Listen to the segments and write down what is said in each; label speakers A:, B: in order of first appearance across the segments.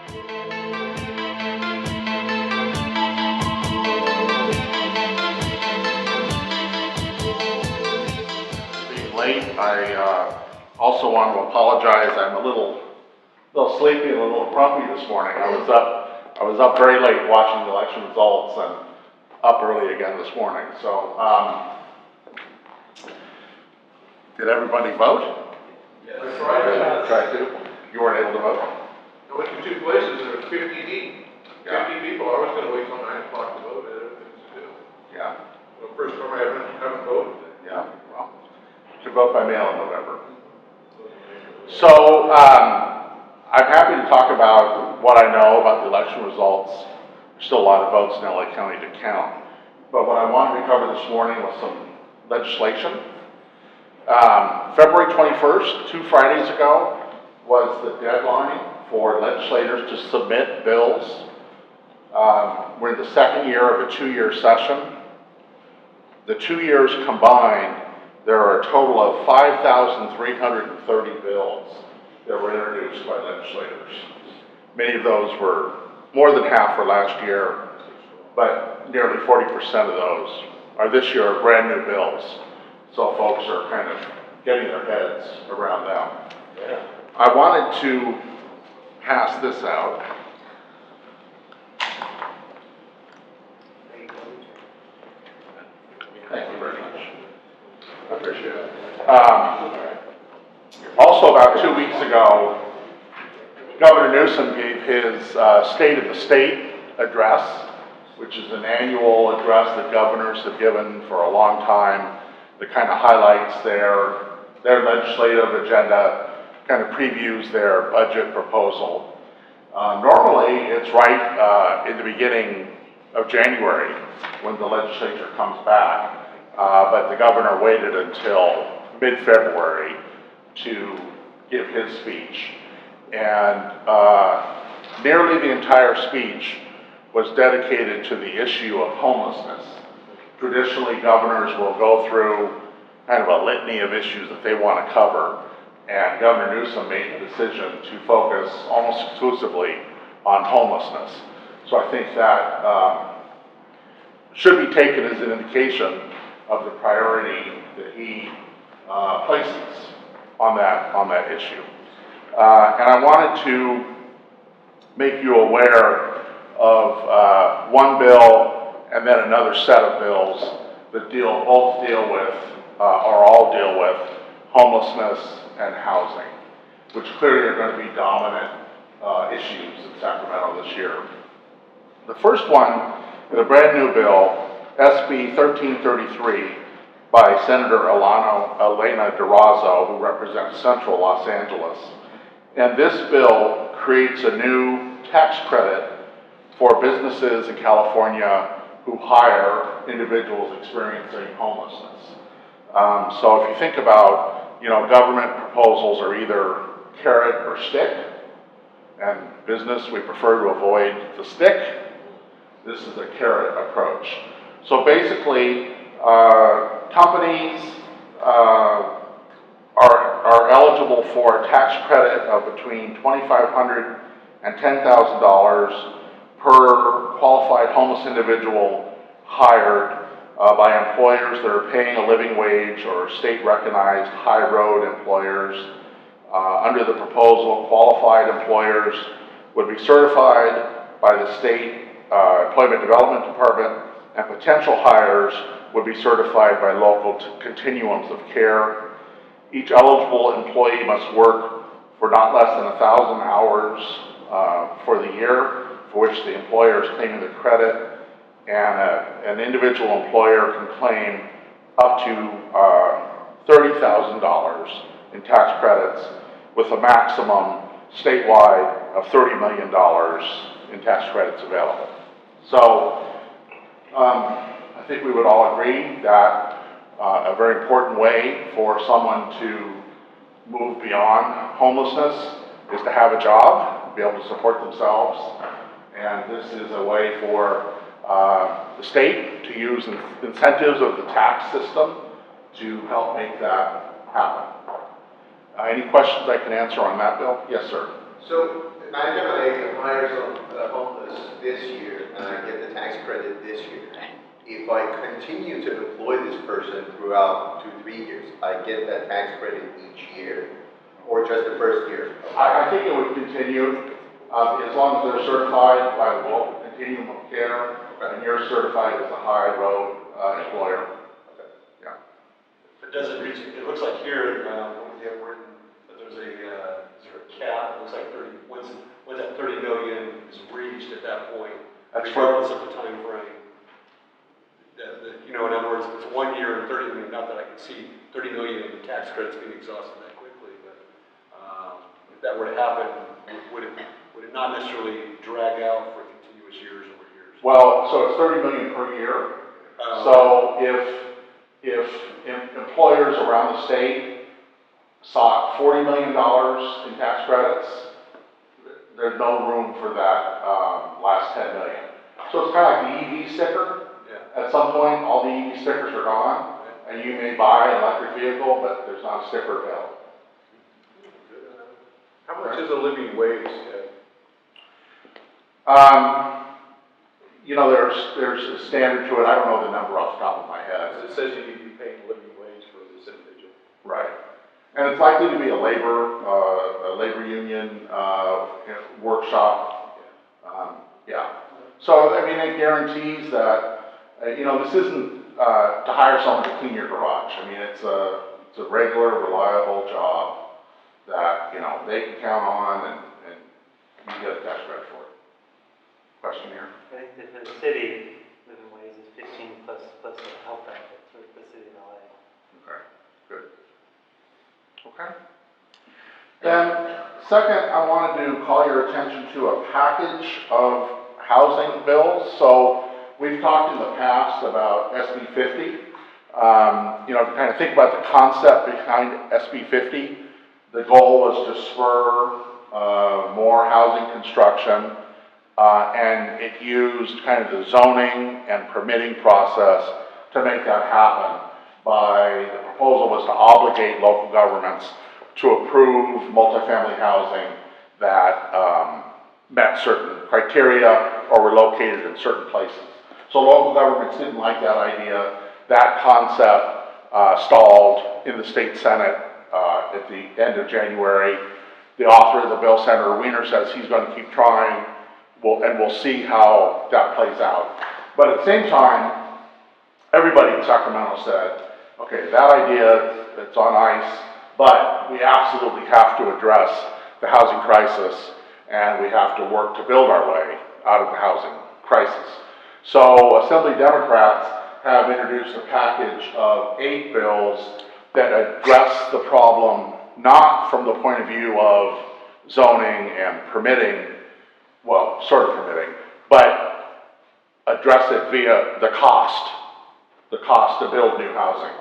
A: Being late, I also want to apologize. I'm a little sleepy and a little grumpy this morning. I was up very late watching the election results and up early again this morning. So, did everybody vote?
B: Yes. That's right.
A: Tried to. You weren't able to vote?
B: I went to 2 places, there were 50 deep.
A: Yeah.
B: 50 people. I was going to wait till 9 o'clock to vote. I had other things to do.
A: Yeah.
B: Well, first time I haven't voted.
A: Yeah. Well, you should vote by mail in November. So, I'm happy to talk about what I know about the election results. There's still a lot of votes in LA County to count. But what I wanted to cover this morning was some legislation. February 21st, 2 Fridays ago, was the deadline for legislators to submit bills. We're in the second year of a 2-year session. The 2 years combined, there are a total of 5,330 bills that were introduced by legislators. Many of those were, more than half were last year, but nearly 40% of those are this year are brand new bills. So folks are kind of getting their heads around them.
B: Yeah.
A: I wanted to pass this out. Thank you very much. I appreciate it. Also, about 2 weeks ago, Governor Newsom gave his State of the State address, which is an annual address that governors have given for a long time that kind of highlights their legislative agenda, kind of previews their budget proposal. Normally, it's right in the beginning of January when the legislature comes back, but the governor waited until mid-February to give his speech. And nearly the entire speech was dedicated to the issue of homelessness. Traditionally, governors will go through kind of a litany of issues that they want to cover, and Governor Newsom made the decision to focus almost exclusively on homelessness. So I think that should be taken as an indication of the priority that he places on that issue. And I wanted to make you aware of one bill and then another set of bills that both deal with, or all deal with, homelessness and housing, which clearly are going to be dominant issues in Sacramento this year. The first one is a brand new bill, SB 1333, by Senator Elena Durazo, who represents Central Los Angeles. And this bill creates a new tax credit for businesses in California who hire individuals experiencing homelessness. So if you think about, government proposals are either carrot or stick, and business, we prefer to avoid the stick. This is a carrot approach. So basically, companies are eligible for a tax credit of between $2,500 and $10,000 per qualified homeless individual hired by employers that are paying a living wage or state-recognized high-road employers. Under the proposal, qualified employers would be certified by the state Employment Development Department, and potential hires would be certified by local continuums of care. Each eligible employee must work for not less than 1,000 hours for the year for which the employer is claiming the credit, and an individual employer can claim up to $30,000 in tax credits with a maximum statewide of $30 million in tax credits available. So I think we would all agree that a very important way for someone to move beyond homelessness is to have a job, be able to support themselves, and this is a way for the state to use incentives of the tax system to help make that happen. Any questions I can answer on that, Bill? Yes, sir.
C: So, 9 my retires homeless this year and I get the tax credit this year, if I continue to employ this person throughout 2-3 years, I get that tax credit each year, or just the first year?
A: I think it would continue, as long as they're certified by the local continuum of care, and you're certified as a high road employer. Yeah.
D: It doesn't reach, it looks like here, what we have written, that there's a, is there a cap? It looks like 30, once that 30 million is reached at that point,
A: That's
D: regardless of the time frame. You know, in other words, if it's 1 year and 30 million, not that I can see 30 million in tax credits being exhausted that quickly, but if that were to happen, would it not necessarily drag out for continuous years over years?
A: Well, so it's 30 million per year. So if employers around the state sought $40 million in tax credits, there's no room for that last 10 million. So it's kind of like the EV sticker.
D: Yeah.
A: At some point, all the EV stickers are gone, and you may buy an electric vehicle, but there's not a sticker available.
B: How much is a living wage?
A: You know, there's a standard to it. I don't know the number off the top of my head.
B: It says you need to be paying a living wage for this individual.
A: Right. And it's likely to be a labor union workshop. Yeah. So, I mean, it guarantees that, you know, this isn't to hire someone to clean your garage. I mean, it's a regular, reliable job that, you know, they can count on and you get a tax credit for it. Question here?
E: I think that for the city, living wage is 15 plus a health benefit for the city of LA.
A: Okay, good. Okay. Then, second, I wanted to call your attention to a package of housing bills. So, we've talked in the past about SB 50. You know, to kind of think about the concept behind SB 50, the goal was to spur more housing construction, and it used kind of the zoning and permitting process to make that happen. The proposal was to obligate local governments to approve multifamily housing that met certain criteria or were located in certain places. So local governments didn't like that idea. That concept stalled in the state Senate at the end of January. The author of the bill, Senator Wiener, says he's going to keep trying, and we'll see how that plays out. But at the same time, everybody in Sacramento said, okay, that idea, it's on ice, but we absolutely have to address the housing crisis, and we have to work to build our way out of the housing crisis. So Assembly Democrats have introduced a package of 8 bills that address the problem not from the point of view of zoning and permitting, well, sort of permitting, but address it via the cost to build new housing.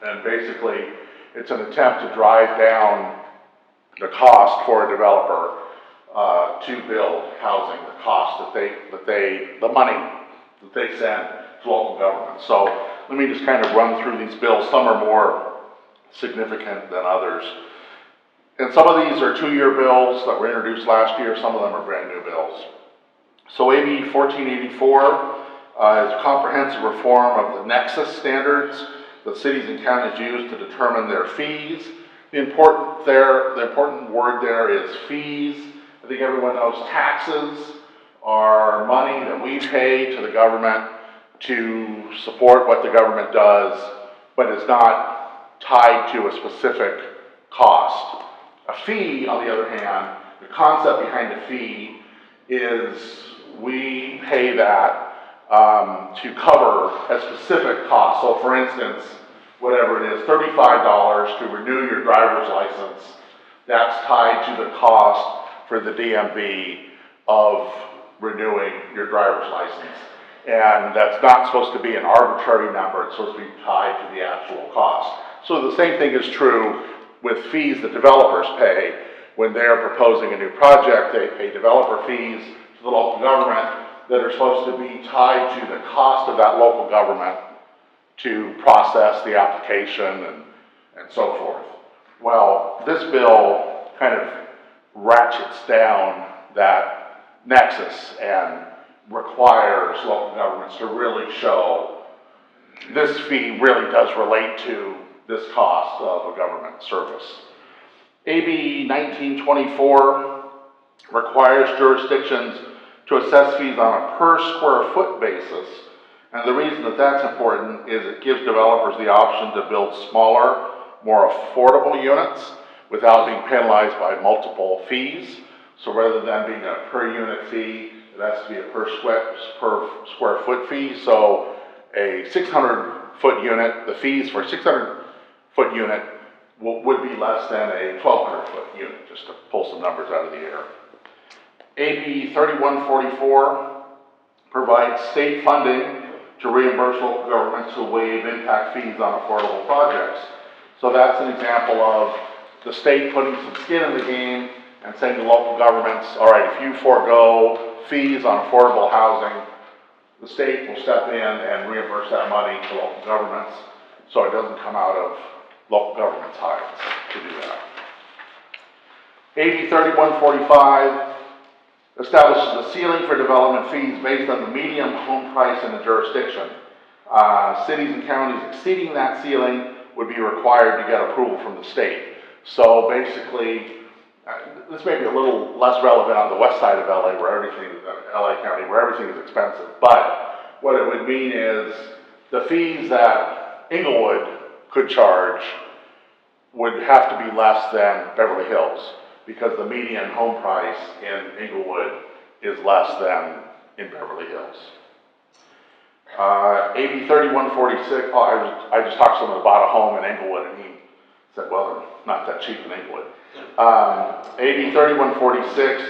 A: And basically, it's an attempt to drive down the cost for a developer to build housing, the cost the money that they send to local government. So let me just kind of run through these bills. Some are more significant than others. And some of these are 2-year bills that were introduced last year. Some of them are brand new bills. So AB 1484 is a comprehensive reform of the nexus standards that cities and counties use to determine their fees. The important word there is fees. I think everyone knows taxes are money that we pay to the government to support what the government does, but it's not tied to a specific cost. A fee, on the other hand, the concept behind a fee is we pay that to cover a specific cost. So for instance, whatever it is, $35 to renew your driver's license, that's tied to the cost for the DMV of renewing your driver's license. And that's not supposed to be an arbitrary number, it's supposed to be tied to the actual cost. So the same thing is true with fees that developers pay. When they're proposing a new project, they pay developer fees to the local government that are supposed to be tied to the cost of that local government to process the application and so forth. Well, this bill kind of ratchets down that nexus and requires local governments to really show this fee really does relate to this cost of a government service. AB 1924 requires jurisdictions to assess fees on a per square foot basis. And the reason that that's important is it gives developers the option to build smaller, more affordable units without being penalized by multiple fees. So rather than being a per unit fee, it has to be a per square foot fee. So a 600-foot unit, the fees for a 600-foot unit would be less than a 1,200-foot unit, just to pull some numbers out of the air. AB 3144 provides state funding to reimburse local governments who waive impact fees on affordable projects. So that's an example of the state putting some skin in the game and saying to local governments, all right, if you forego fees on affordable housing, the state will step in and reimburse that money to local governments so it doesn't come out of local government's hides to do that. AB 3145 establishes a ceiling for development fees based on the median home price in the jurisdiction. Cities and counties exceeding that ceiling would be required to get approval from the state. So basically, this may be a little less relevant on the west side of LA LA County, where everything is expensive. But what it would mean is the fees that Inglewood could charge would have to be less than Beverly Hills, because the median home price in Inglewood is less than in Beverly Hills. AB 3146, I just talked to someone about a home in Inglewood, and he said, well, they're not that cheap in Inglewood. AB 3146,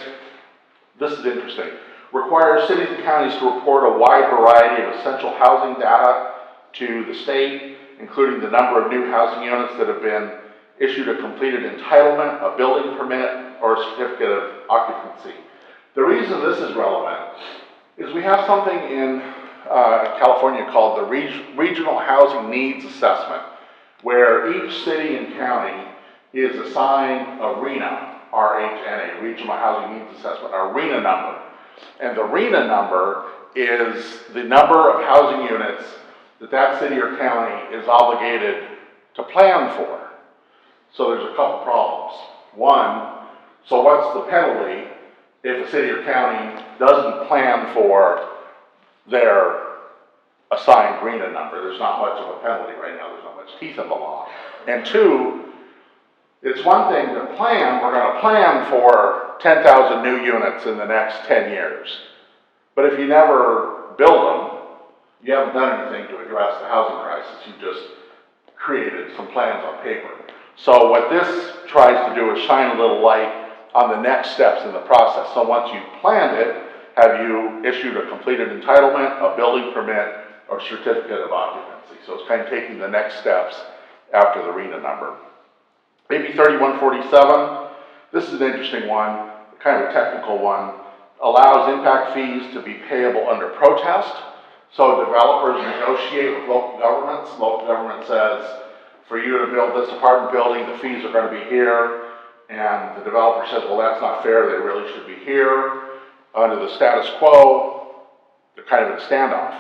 A: this is interesting, requires cities and counties to report a wide variety of essential housing data to the state, including the number of new housing units that have been issued a completed entitlement, a building permit, or a certificate of occupancy. The reason this is relevant is we have something in California called the Regional Housing Needs Assessment, where each city and county is assigned a RHNA, R-H-N-A, Regional Housing Needs Assessment, a RHNA number. And the RHNA number is the number of housing units that that city or county is obligated to plan for. So there's a couple problems. One, so what's the penalty if a city or county doesn't plan for their assigned RHNA number? There's not much of a penalty right now. There's not much teeth in the law. And two, it's one thing to plan. We're going to plan for 10,000 new units in the next 10 years. But if you never build them, you haven't done anything to address the housing crisis. You've just created some plans on paper. So what this tries to do is shine a little light on the next steps in the process. So once you've planned it, have you issued a completed entitlement, a building permit, or certificate of occupancy? So it's kind of taking the next steps after the RHNA number. AB 3147, this is an interesting one, kind of a technical one, allows impact fees to be payable under protest. So developers negotiate with local governments. Local government says, for you to build this apartment building, the fees are going to be here. And the developer says, well, that's not fair, they really should be here. Under the status quo, they're kind of in a standoff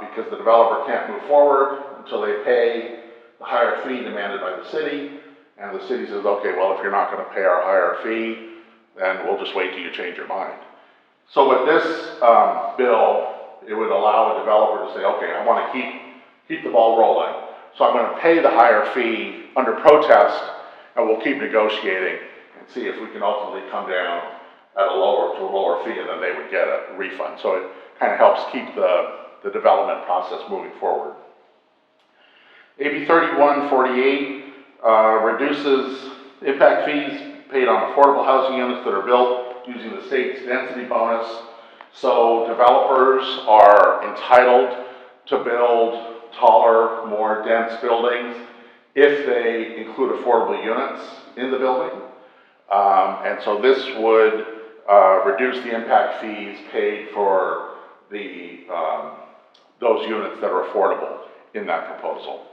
A: because the developer can't move forward until they pay the higher fee demanded by the city. And the city says, okay, well, if you're not going to pay our higher fee, then we'll just wait till you change your mind. So with this bill, it would allow a developer to say, okay, I want to keep the ball rolling. So I'm going to pay the higher fee under protest, and we'll keep negotiating and see if we can ultimately come down at a lower fee, and then they would get a refund. So it kind of helps keep the development process moving forward. AB 3148 reduces impact fees paid on affordable housing units that are built using the state's density bonus. So developers are entitled to build taller, more dense buildings if they include affordable units in the building. And so this would reduce the impact fees paid for those units that are affordable in that proposal.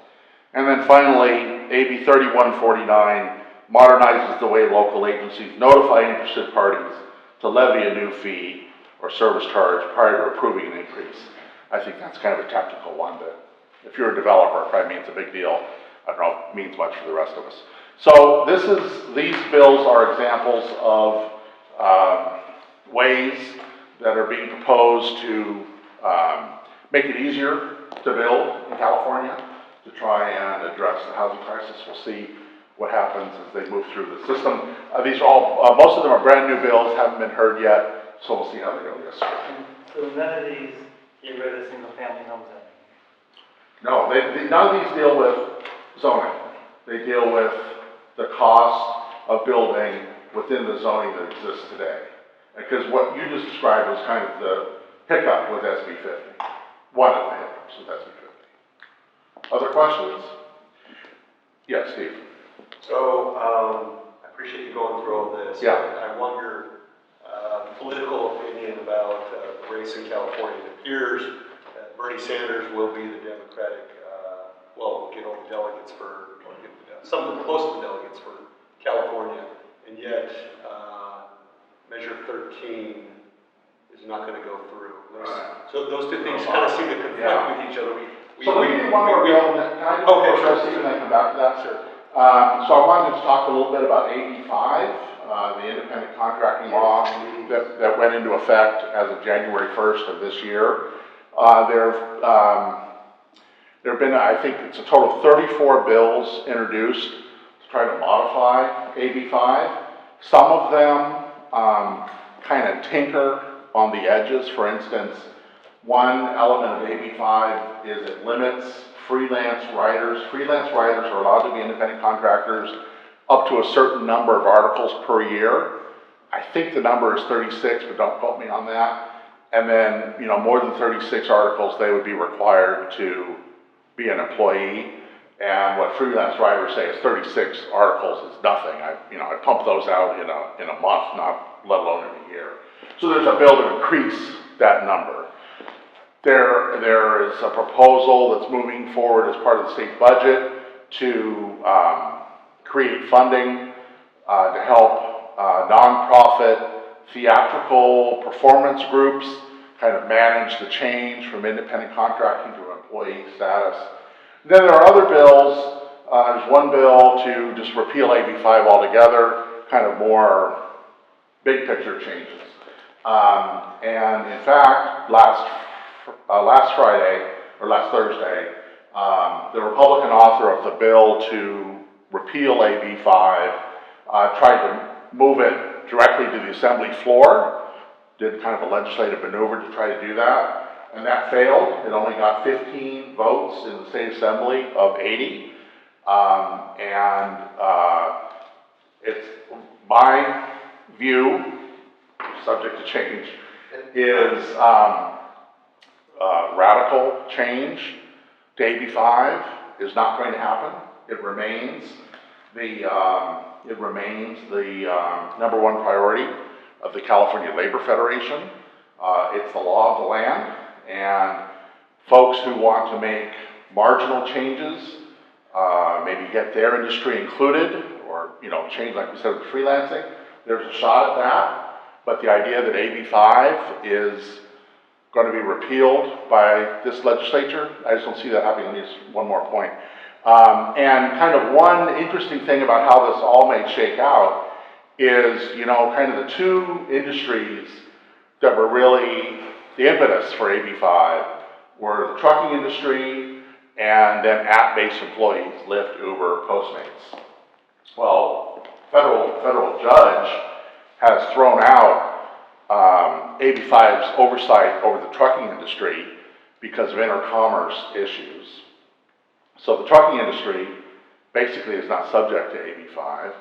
A: And then finally, AB 3149 modernizes the way local agencies notify interested parties to levy a new fee or service charge prior to approving an increase. I think that's kind of a technical one that, if you're a developer, it probably means a big deal. I don't know if it means much for the rest of us. So these bills are examples of ways that are being proposed to make it easier to build in California, to try and address the housing crisis. We'll see what happens as they move through the system. These are all, most of them are brand new bills, haven't been heard yet, so we'll see how they go. Yes, sir.
E: So none of these get rid of single-family homes then?
A: No, none of these deal with zoning. They deal with the cost of building within the zoning that exists today. Because what you just described was kind of the hiccup with SB 50. One of the hiccups with SB 50. Other questions? Yes, Steve.
D: So, I appreciate you going through all this.
A: Yeah.
D: I wonder, political opinion about the race in California. It appears that Bernie Sanders will be the Democratic, will get all the delegates for, or get some of the close to the delegates for California, and yet Measure 13 is not going to go through. So those two things kind of seem to conflict
A: Yeah.
D: with each other.
A: So let me do one more bill, can I do
D: Okay,
A: one
D: sure.
A: more, Steve, and then come back to that?
D: Sure.
A: So I wanted to talk a little bit about AB 5, the independent contracting law that went into effect as of January 1st of this year. There have been, I think it's a total of 34 bills introduced to try to modify AB 5. Some of them kind of tinker on the edges. For instance, one element of AB 5 is it limits freelance writers. Freelance writers are allowed to be independent contractors up to a certain number of articles per year. I think the number is 36, but don't quote me on that. And then, you know, more than 36 articles, they would be required to be an employee. And what freelance writers say is 36 articles is nothing. I pump those out in a month, not let alone in a year. So there's a bill to increase that number. There is a proposal that's moving forward as part of the state budget to create funding to help nonprofit theatrical performance groups kind of manage the change from independent contracting to employee status. Then there are other bills. There's one bill to just repeal AB 5 altogether, kind of more big picture changes. And in fact, last Friday, or last Thursday, the Republican author of the bill to repeal AB 5 tried to move it directly to the Assembly floor, did kind of a legislative maneuver to try to do that, and that failed. It only got 15 votes in the state Assembly of 80, it's my view, subject to change, is radical change to AB 5 is not going to happen. It remains the number one priority of the California Labor Federation. It's the law of the land, and folks who want to make marginal changes, maybe get their industry included, or change, like we said, with freelancing, there's a shot at that. But the idea that AB 5 is going to be repealed by this legislature, I just don't see that happening. Let me just one more point. And kind of one interesting thing about how this all may shake out is, kind of the two industries that were really the impetus for AB 5 were the trucking industry and then app-based employees, Lyft, Uber, Postmates. Well, federal judge has thrown out AB 5's oversight over the trucking industry because of intercommerce issues. So the trucking industry basically is not subject to AB 5,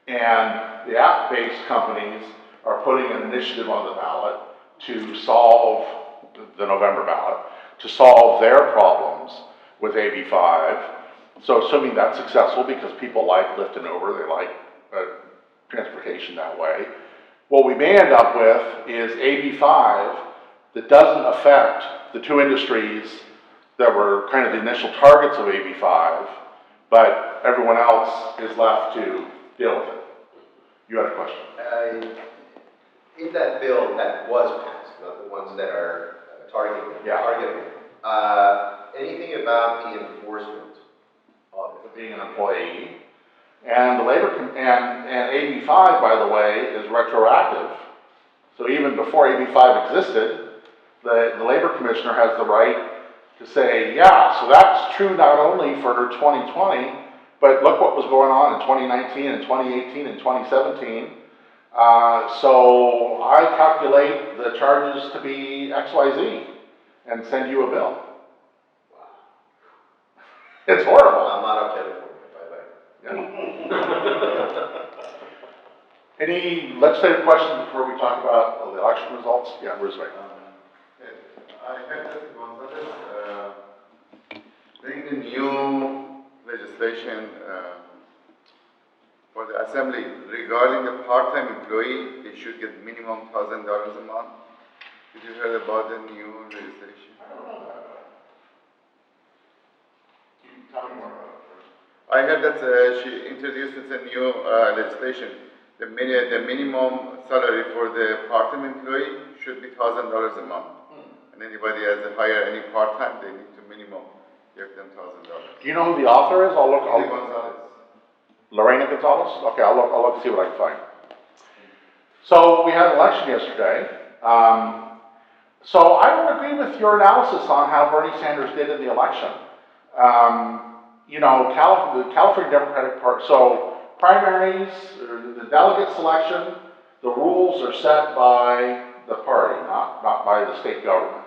A: and the app-based companies are putting an initiative on the ballot to solve, the November ballot, to solve their problems with AB 5. So assuming that's successful, because people like Lyft and Uber, they like transportation that way, what we may end up with is AB 5 that doesn't affect the two industries that were kind of the initial targets of AB 5, but everyone else is left to deal with it. You had a question?
C: in that bill that was passed, not the ones that are
A: Yeah.
C: targeting, anything about the enforcement of
A: For
C: it?
A: being an employee. And the and AB 5, by the way, is retroactive. So even before AB 5 existed, the labor commissioner has the right to say, yeah, so that's true not only for 2020, but look what was going on in 2019 and 2018 and 2017. So I calculate the charges to be XYZ and send you a bill. It's horrible.
C: I'm not of California, bye-bye.
A: Any legislative questions before we talk about the election results? Yeah, Bruce Wayne.
F: I had just Gonzalez bring the new legislation for the assembly regarding the part-time employee. They should get minimum $1,000 a month. Did you heard about the new legislation?
A: Tell me more about it.
F: I heard that she introduced a new legislation. The minimum salary for the part-time employee should be $1,000 a month. And anybody has to hire any part-time, they need to minimum give them $1,000.
A: Do you know who the author is?
F: Lorena Gonzalez.
A: Lorena Gonzalez? Okay, I'll look, see what I can find. So we had an election yesterday. So I don't agree with your analysis on how Bernie Sanders did in the election. You know, the California Democratic Party, so primaries, the delegate selection, the rules are set by the party, not by the state government.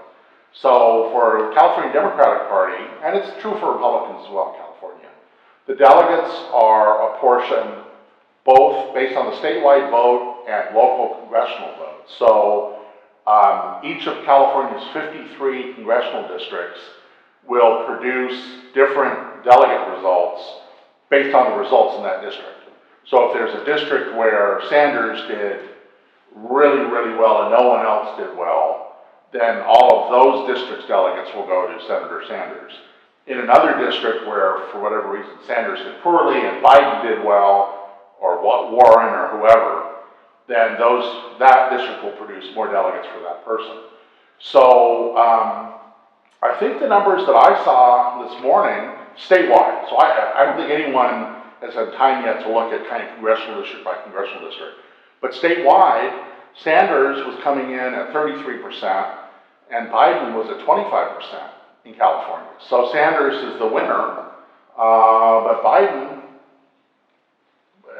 A: So for the California Democratic Party, and it's true for Republicans as well in California, the delegates are apportioned both based on the statewide vote and local congressional votes. So each of California's 53 congressional districts will produce different delegate results based on the results in that district. So if there's a district where Sanders did really, really well and no one else did well, then all of those districts' delegates will go to Senator Sanders. In another district where, for whatever reason, Sanders did poorly and Biden did well, or Warren or whoever, then that district will produce more delegates for that person. So I think the numbers that I saw this morning, statewide, so I don't think anyone has had time yet to look at kind of congressional district by congressional district, but statewide, Sanders was coming in at 33%, and Biden was at 25% in California. So Sanders is the winner, but Biden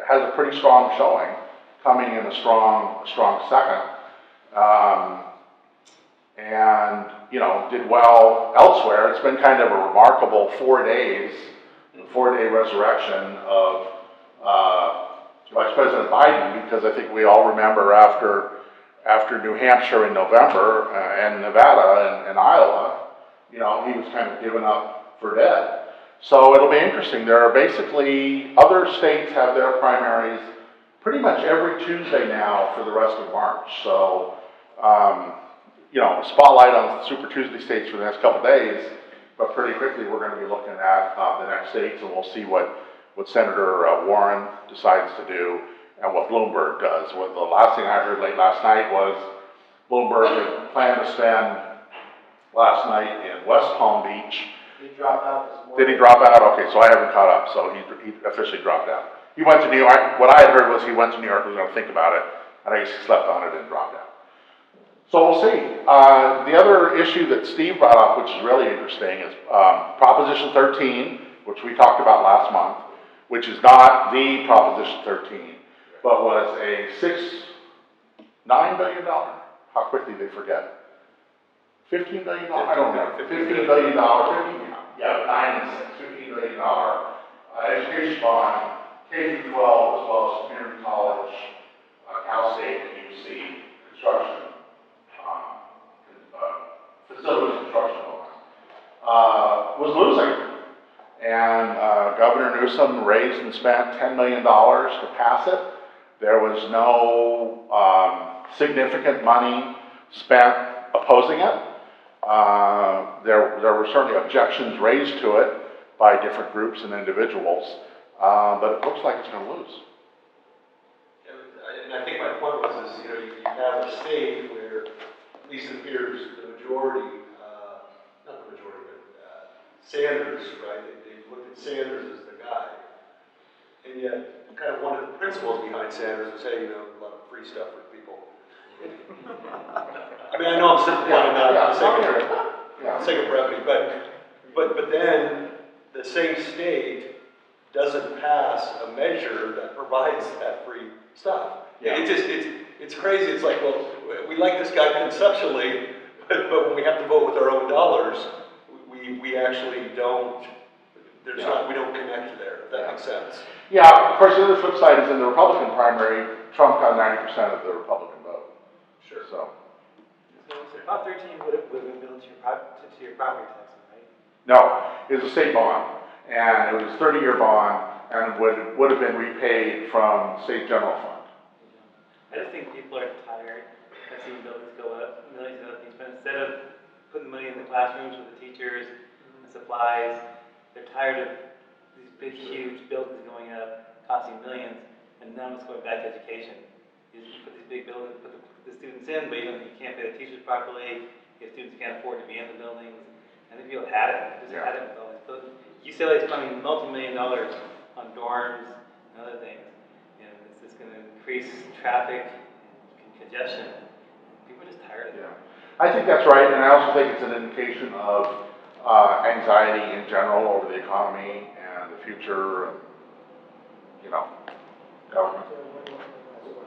A: has a pretty strong showing, coming in a strong second, and you know, did well elsewhere. It's been kind of a remarkable 4 days, the 4-day resurrection of Vice President Biden, because I think we all remember after New Hampshire in November and Nevada and Iowa, you know, he was kind of given up for dead. So it'll be interesting. There are basically, other states have their primaries pretty much every Tuesday now for the rest of March. So, you know, spotlight on Super Tuesday states for the next couple days, but pretty quickly we're going to be looking at the next states, and we'll see what Senator Warren decides to do and what Bloomberg does. Well, the last thing I heard late last night was Bloomberg had planned to spend last night in West Palm Beach.
E: He dropped out this morning.
A: Did he drop out? Okay, so I haven't caught up, so he officially dropped out. He went to New York. What I had heard was he went to New York, was going to think about it, and I guess he slept on it and dropped out. So we'll see. The other issue that Steve brought up, which is really interesting, is Proposition 13, which we talked about last month, which is not the Proposition 13, but was a $9 billion, how quickly they forget. $15 billion? I don't know. $15 billion, yeah, 9 and 6, $15 billion education bond, K through 12, as well as community college, Cal State and UC construction, facilities construction was losing. And Governor Newsom raised and spent $10 million to pass it. There was no significant money spent opposing it. There were certainly objections raised to it by different groups and individuals, but it looks like it's going to lose.
D: And I think my point was, you know, you have the state where, at least it appears, the majority, not the majority, but Sanders, right? They looked at Sanders as the guy. And yet, kind of one of the principles behind Sanders is, hey, a lot of free stuff for people. I mean, I know I'm simplifying that for the sake of brevity, but then the same state doesn't pass a measure that provides that free stuff.
A: Yeah.
D: It's crazy. It's like, well, we like this guy conceptually, but when we have to vote with our own dollars, we actually don't, we don't connect there, if that makes sense.
A: Yeah, of course, the other flip side is in the Republican primary, Trump got 90% of the Republican vote.
D: Sure.
A: So,
E: So Prop 13 would have been billed to your property tax, right?
A: no, it was a state bond, and it was a 30-year bond, and would have been repaid from state general fund.
E: I just think people are tired of seeing buildings go up, millions of other things, but instead of putting money in the classrooms with the teachers and supplies, they're tired of these big, huge buildings going up, costing millions, and now it's going back to education. You put these big buildings, put the students in, but you can't pay the teachers properly, your students can't afford to be in the buildings. I think people had it, just had it with all these buildings. UCLA is spending multi-million-dollar on dorms and other things, and it's just going to increase traffic and congestion. People are just tired of it.
A: Yeah, I think that's right, and I also think it's an indication of anxiety in general over the economy and the future, and, government.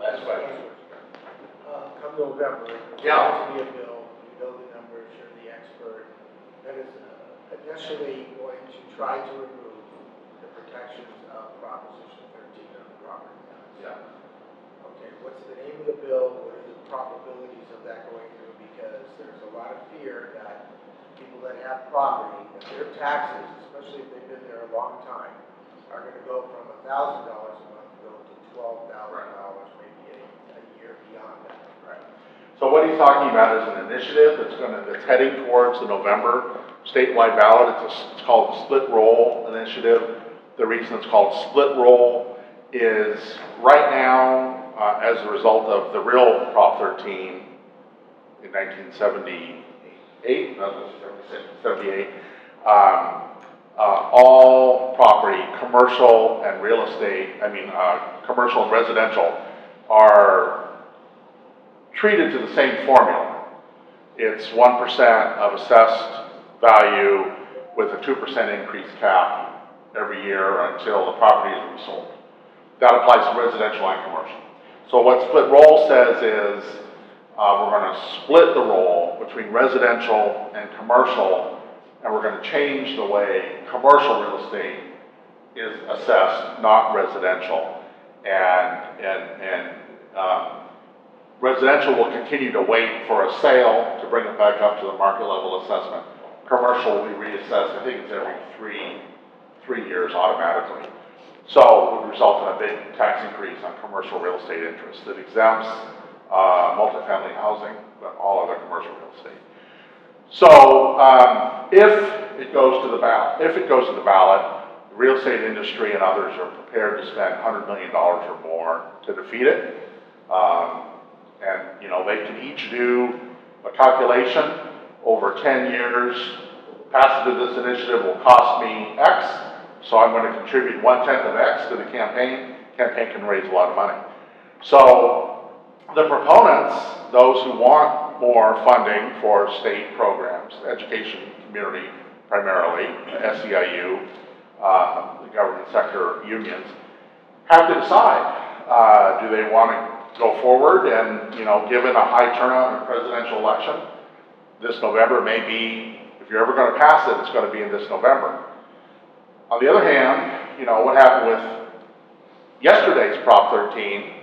B: Last question.
G: Come November, there's
A: Yeah.
G: going to be a bill, you know the numbers, you're the expert, that is initially going to try to remove the protections of Proposition 13 of the property tax.
A: Yeah.
G: Okay, what's the name of the bill, what are the probabilities of that going through? Because there's a lot of fear that people that have property, that their taxes, especially if they've been there a long time, are going to go from $1,000 a month to go to $12,000, maybe a year beyond that.
A: Right. So what he's talking about is an initiative that's heading towards the November statewide ballot. It's called the Split Roll Initiative. The reason it's called Split Roll is right now, as a result of the real Prop 13 in 1978, no, 78, all property, commercial and real estate, commercial and residential, are treated to the same formula. It's 1% of assessed value with a 2% increase cap every year until the property is resold. That applies to residential and commercial. So what split roll says is we're going to split the roll between residential and commercial, and we're going to change the way commercial real estate is assessed, not residential. Residential will continue to wait for a sale to bring it back up to the market level assessment. Commercial will be reassessed, I think it's every three years automatically. So it would result in a big tax increase on commercial real estate interests that exempts multifamily housing, but all other commercial real estate. So if it goes to the ballot, the real estate industry and others are prepared to spend $100 million or more to defeat it. They can each do a calculation over 10 years. Passage of this initiative will cost me X, so I'm going to contribute 1/10 of X to the campaign. Campaign can raise a lot of money. So the proponents, those who want more funding for state programs, education community primarily, SEIU, the government sector unions, have to decide, do they want to go forward and, given a high turnout in a presidential election, this November may be, if you're ever going to pass it, it's going to be in this November. On the other hand, what happened with yesterday's Prop 13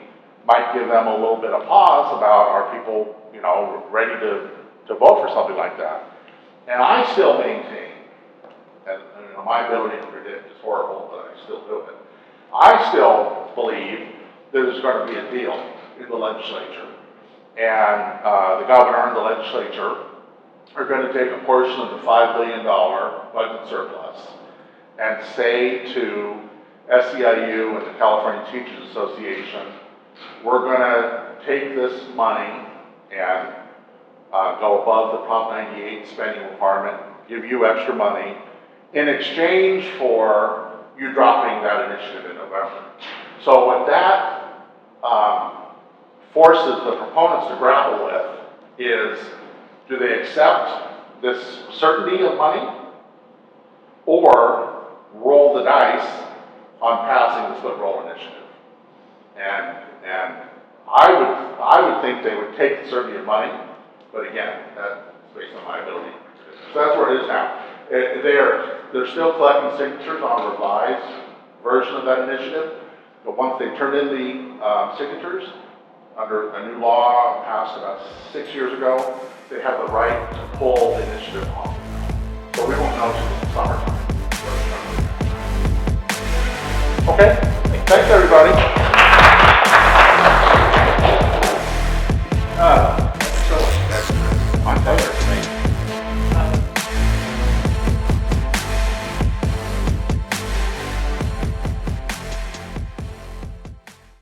A: might give them a little bit of pause about, are people, ready to vote for something like that? And I still maintain, and my ability to predict is horrible, but I still do it. I still believe there's going to be a deal in the legislature, and the governor and the legislature are going to take a portion of the $5 billion budget surplus and say to SEIU and the California Teachers Association, we're going to take this money go above the Prop 98 spending requirement, give you extra money in exchange for you dropping that initiative in November. So what that forces the proponents to grapple with is, do they accept this certainty of money or roll the dice on passing the split roll initiative? And I would think they would take the certainty of money, but again, that's based on my ability. So that's where it is now. They're still collecting signatures on a revised version of that initiative, but once they turn in the signatures, under a new law passed about 6 years ago, they have the right to pull the initiative off. So we won't know until the summertime. Okay, thanks everybody.